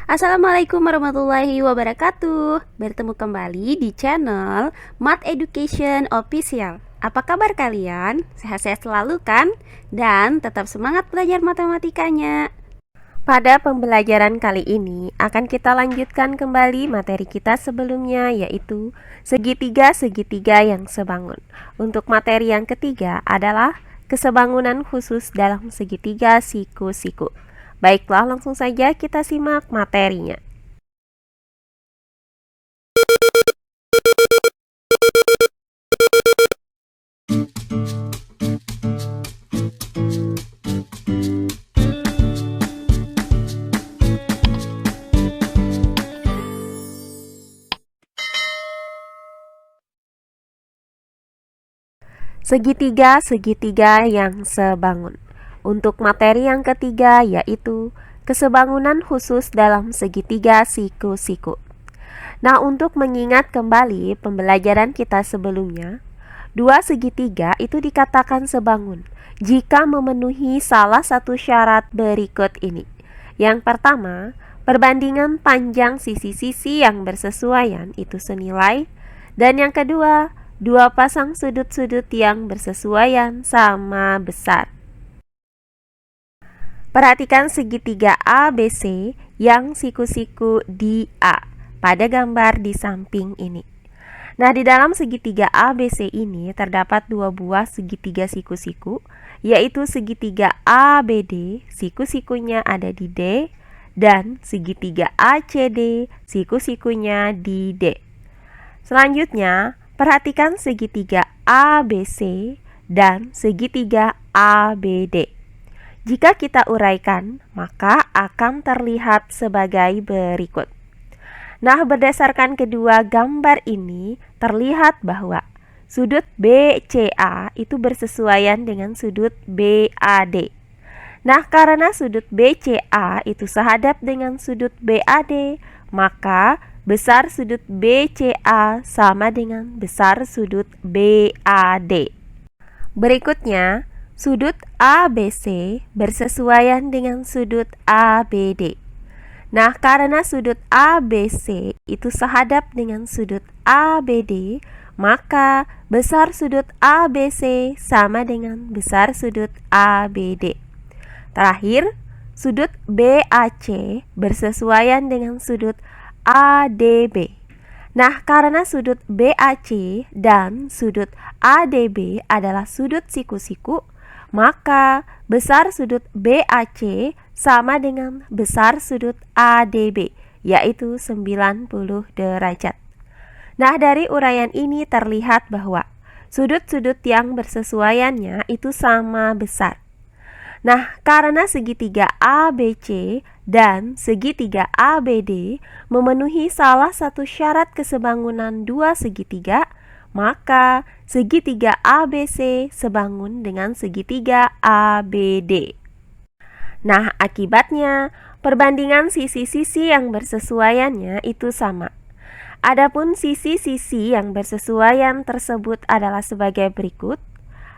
Assalamualaikum warahmatullahi wabarakatuh. Bertemu kembali di channel Math Education Official. Apa kabar kalian? Sehat-sehat selalu kan? Dan tetap semangat belajar matematikanya. Pada pembelajaran kali ini akan kita lanjutkan kembali materi kita sebelumnya, yaitu segitiga-segitiga yang sebangun. Untuk materi yang ketiga adalah kesebangunan khusus dalam segitiga siku-siku. Baiklah, langsung saja kita simak materinya. Segitiga-segitiga yang sebangun. Untuk materi yang ketiga yaitu kesebangunan khusus dalam segitiga siku-siku. Nah, untuk mengingat kembali pembelajaran kita sebelumnya, dua segitiga itu dikatakan sebangun jika memenuhi salah satu syarat berikut ini. Yang pertama, perbandingan panjang sisi-sisi yang bersesuaian itu senilai. Dan yang kedua, dua pasang sudut-sudut yang bersesuaian sama besar. Perhatikan segitiga ABC yang siku-siku di A pada gambar di samping ini. Nah, di dalam segitiga ABC ini terdapat dua buah segitiga siku-siku, yaitu segitiga ABD, siku-sikunya ada di D, dan segitiga ACD, siku-sikunya di D. Selanjutnya, perhatikan segitiga ABC dan segitiga ABD. Jika kita uraikan, maka akan terlihat sebagai berikut. Nah, berdasarkan kedua gambar ini, terlihat bahwa sudut BCA itu bersesuaian dengan sudut BAD. Nah, karena sudut BCA itu sehadap dengan sudut BAD, maka besar sudut BCA sama dengan besar sudut BAD. Berikutnya, sudut ABC bersesuaian dengan sudut ABD. Nah, karena sudut ABC itu sehadap dengan sudut ABD, maka besar sudut ABC sama dengan besar sudut ABD. Terakhir, sudut BAC bersesuaian dengan sudut ADB. Nah, karena sudut BAC dan sudut ADB adalah sudut siku-siku, maka besar sudut BAC sama dengan besar sudut ADB, yaitu 90 derajat. Nah, dari uraian ini terlihat bahwa sudut-sudut yang bersesuaiannya itu sama besar. Nah, karena segitiga ABC dan segitiga ABD memenuhi salah satu syarat kesebangunan dua segitiga, maka segitiga ABC sebangun dengan segitiga ABD. Nah, akibatnya perbandingan sisi-sisi yang bersesuaiannya itu sama. Adapun sisi-sisi yang bersesuaian tersebut adalah sebagai berikut.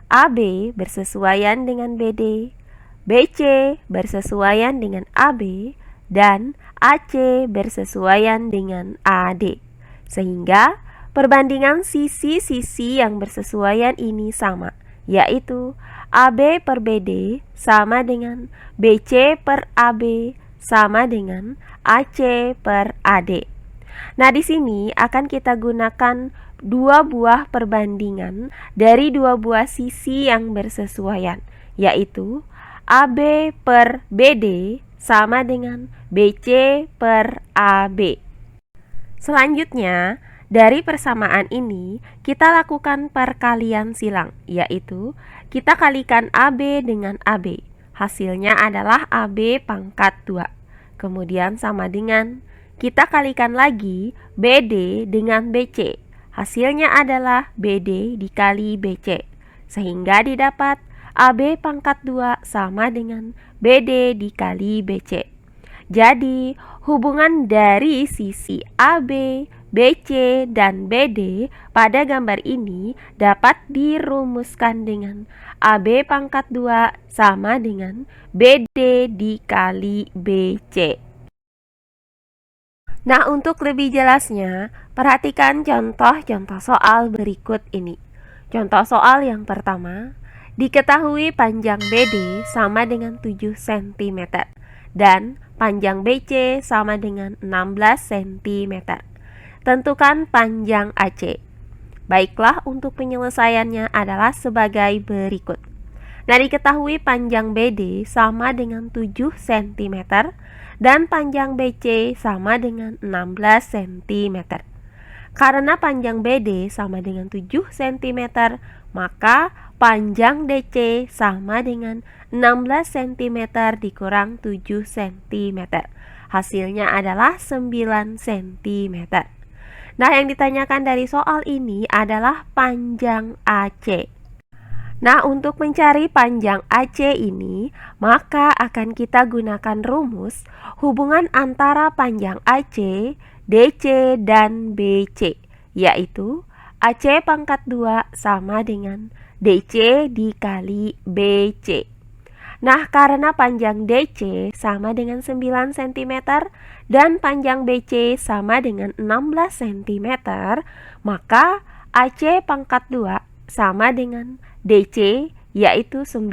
AB bersesuaian dengan BD, BC bersesuaian dengan AB, dan AC bersesuaian dengan AD. Sehingga perbandingan sisi-sisi yang bersesuaian ini sama, yaitu AB per BD sama dengan BC per AB sama dengan AC per AD. Nah, di sini akan kita gunakan dua buah perbandingan dari dua buah sisi yang bersesuaian, yaitu AB per BD sama dengan BC per AB. Selanjutnya, dari persamaan ini kita lakukan perkalian silang, yaitu kita kalikan AB dengan AB. Hasilnya adalah AB pangkat 2. Kemudian sama dengan kita kalikan lagi BD dengan BC. Hasilnya adalah BD dikali BC. Sehingga didapat AB pangkat 2 sama dengan BD dikali BC. Jadi, hubungan dari sisi AB, BC, dan BD pada gambar ini dapat dirumuskan dengan AB pangkat 2 sama dengan BD dikali BC. Nah, untuk lebih jelasnya, perhatikan contoh-contoh soal berikut ini. Contoh soal yang pertama, diketahui panjang BD sama dengan 7 cm dan panjang BC sama dengan 16 cm. Tentukan panjang AC. Baiklah, untuk penyelesaiannya adalah sebagai berikut. Nah, diketahui panjang BD sama dengan 7 cm dan panjang BC sama dengan 16 cm. Karena panjang BD sama dengan 7 cm, maka panjang DC sama dengan 16 cm dikurang 7 cm. Hasilnya adalah 9 cm. Nah, yang ditanyakan dari soal ini adalah panjang AC. Nah, untuk mencari panjang AC ini, maka akan kita gunakan rumus hubungan antara panjang AC, DC, dan BC, yaitu AC pangkat 2 sama dengan DC dikali BC. Nah, karena panjang DC sama dengan 9 cm dan panjang BC sama dengan 16 cm, maka AC pangkat 2 sama dengan DC yaitu 9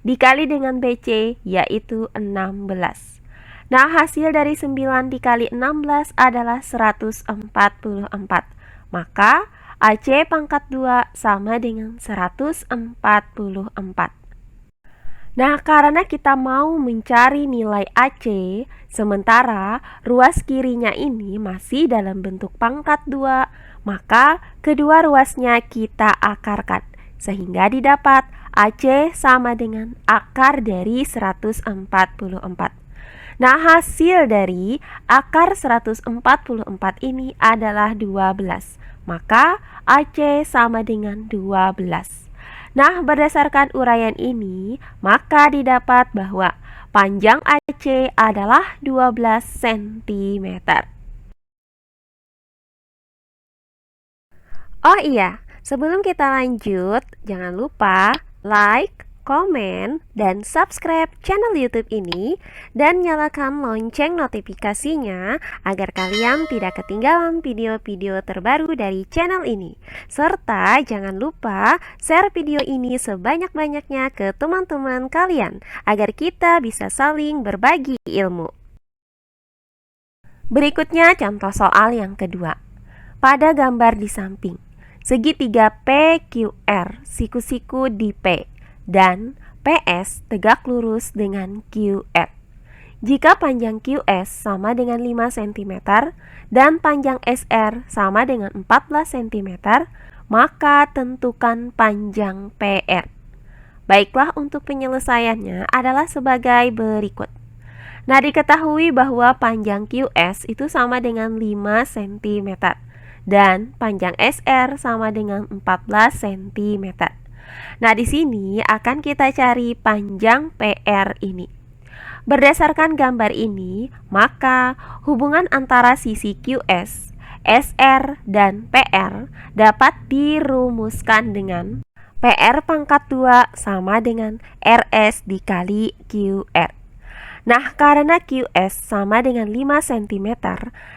dikali dengan BC yaitu 16. Nah, hasil dari 9 dikali 16 adalah 144. Maka AC pangkat 2 sama dengan 144. Nah, karena kita mau mencari nilai AC, sementara ruas kirinya ini masih dalam bentuk pangkat 2, maka kedua ruasnya kita akarkan, sehingga didapat AC sama dengan akar dari 144. Nah, hasil dari akar 144 ini adalah 12, maka AC sama dengan 12. Nah, berdasarkan uraian ini, maka didapat bahwa panjang AC adalah 12 cm. Oh iya, sebelum kita lanjut, jangan lupa like, komen, dan subscribe channel YouTube ini dan nyalakan lonceng notifikasinya agar kalian tidak ketinggalan video-video terbaru dari channel ini. Serta jangan lupa share video ini sebanyak-banyaknya ke teman-teman kalian agar kita bisa saling berbagi ilmu. Berikutnya contoh soal yang kedua. Pada gambar di samping, segitiga PQR siku-siku di P dan PS tegak lurus dengan QR. Jika panjang QS sama dengan 5 cm dan panjang SR sama dengan 14 cm, maka tentukan panjang PR. Baiklah, untuk penyelesaiannya adalah sebagai berikut. Nah, diketahui bahwa panjang QS itu sama dengan 5 cm dan panjang SR sama dengan 14 cm. Nah, di sini akan kita cari panjang PR ini. Berdasarkan gambar ini, maka hubungan antara sisi QS, SR, dan PR dapat dirumuskan dengan PR pangkat 2 sama dengan RS dikali QR. Nah, karena QS sama dengan 5 cm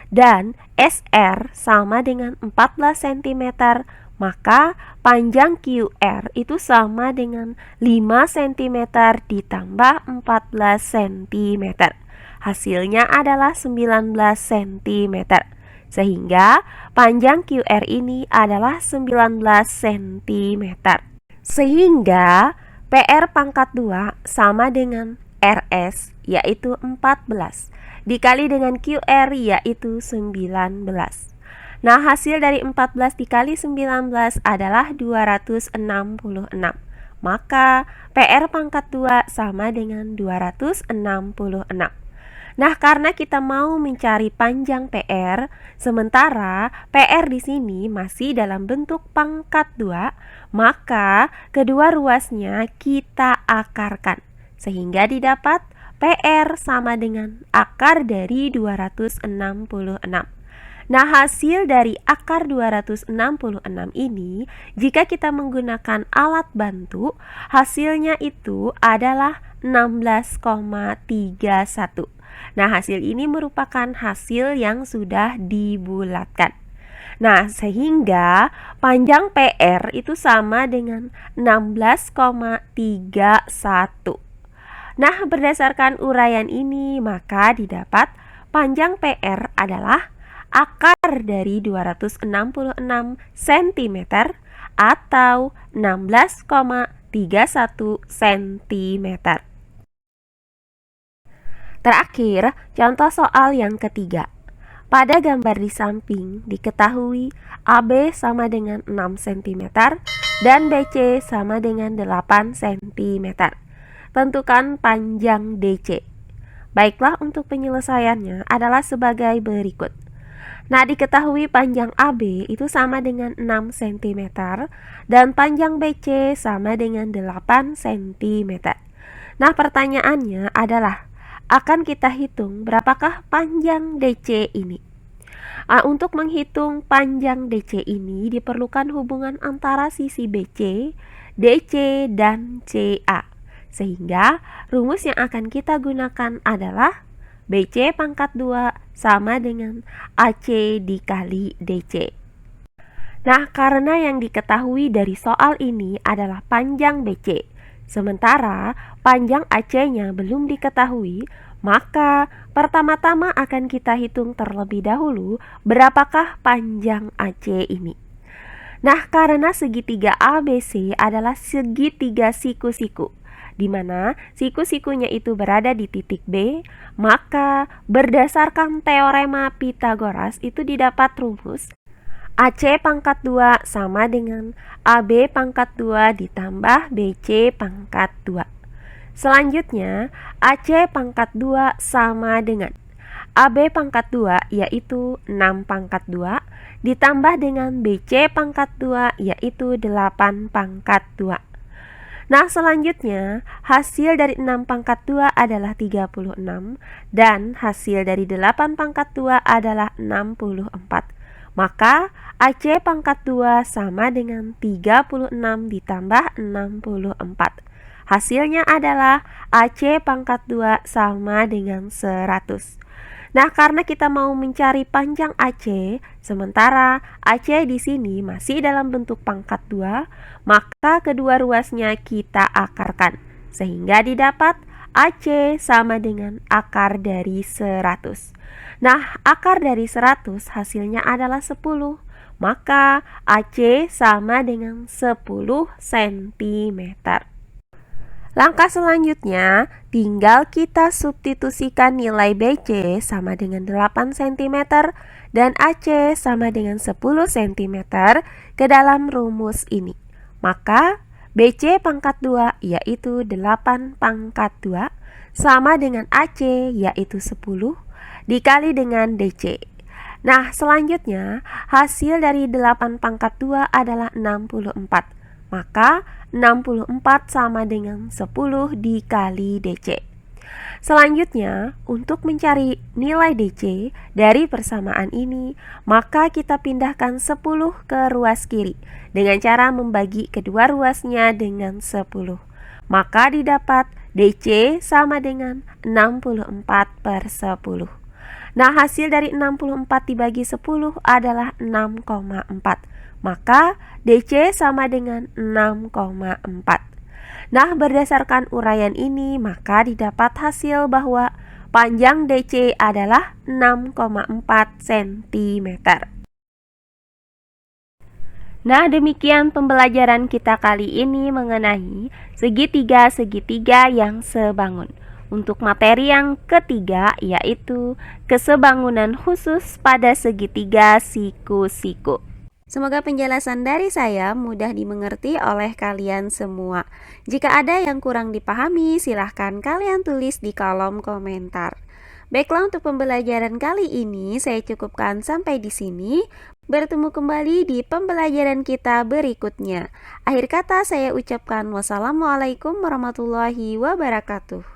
dan SR sama dengan 14 cm, maka panjang QR itu sama dengan 5 cm ditambah 14 cm. Hasilnya adalah 19 cm. Sehingga panjang QR ini adalah 19 cm. Sehingga PR pangkat 2 sama dengan RS yaitu 14 dikali dengan QR yaitu 19. Nah, hasil dari 14 dikali 19 adalah 266. Maka PR pangkat 2 sama dengan 266. Nah, karena kita mau mencari panjang PR, sementara PR di sini masih dalam bentuk pangkat 2, maka kedua ruasnya kita akarkan, sehingga didapat PR sama dengan akar dari 266. Nah, hasil dari akar 266 ini, jika kita menggunakan alat bantu, hasilnya itu adalah 16,31. Nah, hasil ini merupakan hasil yang sudah dibulatkan. Nah, sehingga panjang PR itu sama dengan 16,31. Nah, berdasarkan uraian ini, maka didapat panjang PR adalah akar dari 266 cm atau 16,31 cm. Terakhir, contoh soal yang ketiga. Pada gambar di samping diketahui AB sama dengan 6 cm dan BC sama dengan 8 cm. Tentukan panjang DC. Baiklah, untuk penyelesaiannya adalah sebagai berikut. Nah, diketahui panjang AB itu sama dengan 6 cm dan panjang BC sama dengan 8 cm. Nah, pertanyaannya adalah akan kita hitung berapakah panjang DC ini. Untuk menghitung panjang DC ini diperlukan hubungan antara sisi BC, DC, dan CA. Sehingga rumus yang akan kita gunakan adalah BC pangkat 2 sama dengan AC dikali DC. Nah, karena yang diketahui dari soal ini adalah panjang BC, sementara panjang AC-nya belum diketahui, maka pertama-tama akan kita hitung terlebih dahulu berapakah panjang AC ini. Nah, karena segitiga ABC adalah segitiga siku-siku, di mana siku-sikunya itu berada di titik B, maka berdasarkan teorema Pythagoras itu didapat rumus AC pangkat 2 sama dengan AB pangkat 2 ditambah BC pangkat 2. Selanjutnya, AC pangkat 2 sama dengan AB pangkat 2 yaitu 6 pangkat 2 ditambah dengan BC pangkat 2 yaitu 8 pangkat 2. Nah, selanjutnya hasil dari 6 pangkat 2 adalah 36 dan hasil dari 8 pangkat 2 adalah 64. Maka AC pangkat 2 sama dengan 36 ditambah 64. Hasilnya adalah AC pangkat 2 sama dengan 100. Nah, karena kita mau mencari panjang AC, sementara AC di sini masih dalam bentuk pangkat 2, maka kedua ruasnya kita akarkan, sehingga didapat AC sama dengan akar dari 100. Nah, akar dari 100 hasilnya adalah 10, maka AC sama dengan 10 cm. Langkah selanjutnya, tinggal kita substitusikan nilai BC sama dengan 8 cm dan AC sama dengan 10 cm ke dalam rumus ini. Maka BC pangkat 2 yaitu 8 pangkat 2 sama dengan AC yaitu 10 dikali dengan DC. Nah, selanjutnya hasil dari 8 pangkat 2 adalah 64. Maka 64 sama dengan 10 dikali DC. Selanjutnya, untuk mencari nilai DC dari persamaan ini, maka kita pindahkan 10 ke ruas kiri dengan cara membagi kedua ruasnya dengan 10. Maka didapat DC sama dengan 64/10. Nah, hasil dari 64 dibagi 10 adalah 6,4. Maka DC sama dengan 6,4. Nah, berdasarkan uraian ini, maka didapat hasil bahwa panjang DC adalah 6,4 cm. Nah, demikian pembelajaran kita kali ini mengenai segitiga-segitiga yang sebangun. Untuk materi yang ketiga yaitu kesebangunan khusus pada segitiga siku-siku. Semoga penjelasan dari saya mudah dimengerti oleh kalian semua. Jika ada yang kurang dipahami, silahkan kalian tulis di kolom komentar. Baiklah, untuk pembelajaran kali ini saya cukupkan sampai di sini. Bertemu kembali di pembelajaran kita berikutnya. Akhir kata saya ucapkan wassalamualaikum warahmatullahi wabarakatuh.